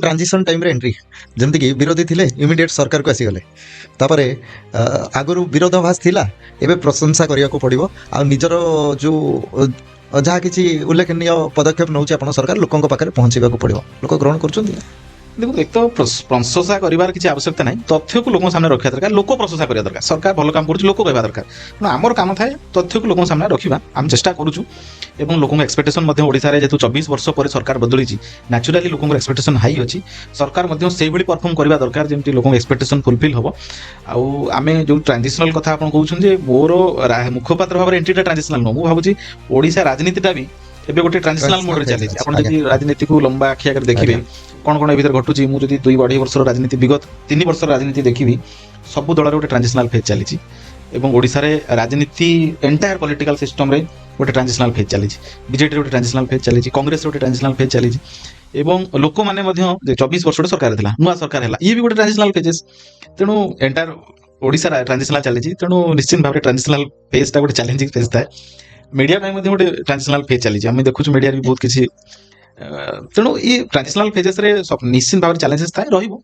Transition time रे entry जमती कि विरोधी थिले इमिडिएट सरकार को आसीगले तापरे आगु विरोधाभास थिला एबे प्रशंसा करिया को पड़िबो आ निजर जो जहाँ किसी उल्लेखनीय पदक्षेप नौचे आपण सरकार लोकंक पाखरे पहुंचेबा को पड़िबो लोक ग्रहण करछन्ती देखो एक तो प्रशंसा करिवार किसी आवश्यकता नहीं तथ्य को लोक सामने रखा दरकार लोक प्रशंसा करिया दरकार सरकार भल काम करूछ लोक कहबा दरकार न हमर काम थाए तथ्य को लोक सामने रखिबा हम चेष्टा करूछु एवं लोकंक एक्सपेक्टेशन मध्ये ओडिसा रे जेतु 24 वर्ष पर सरकार बदलिछि नेचुरली लोकंक एक्सपेक्टेशन हाई अछि सरकार मध्ये सेहि भली परफॉर्म करिवा दरकार जेमति लोकंक एक्सपेक्टेशन फुलफिल हबो आउ आमे जो ट्रांजिशनल कथा आपण कहउछन जे मोर मुखपात्र भाबरे एंट्रीटा ट्रांजिशनल न मु भाबुछि ओडिसा राजनीतिटा भी एबे गोटे ट्रांजिशनल मोड रे चली आपण जदि राजनीति को लंबा आखि आगर देखिबे कोन कोन भीतर घटुची मु जदि 2-2.5 वर्षर राजनीति विगत 3 वर्षर राजनीति देखिबी सब दलर गोटे ट्रांजिशनल फेज चली एवं ओडिसा रे राजनीति एंटायर पॉलिटिकल सिस्टम रे गोटे ट्रांजिशनल फेज चली बीजेडी रे गोटे ट्रांजिशनल फेज चली कांग्रेस रे गोटे ट्रांजिशनल फेज चली एवं लोक माने मध्य 24 वर्ष सरकार थिला नुआ सरकार हैला ये भी गोटे ट्रांजिशनल फेजेस तेनु एंटायर ओडिसा ट्रांजिशनल चली तेनु निश्चित भाबरे ट्रांजिशनल फेज ता गोटे चैलेंजिंग फेज था मीडिया में मध्य गोटे ट्रांजिशनल फेज चली आम देखुछु मीडिया भी बहुत किसी तेणु ये ट्रांजिशनल फेजेस रे निश्चित भाव चैलेंजेस थाए रहिबो।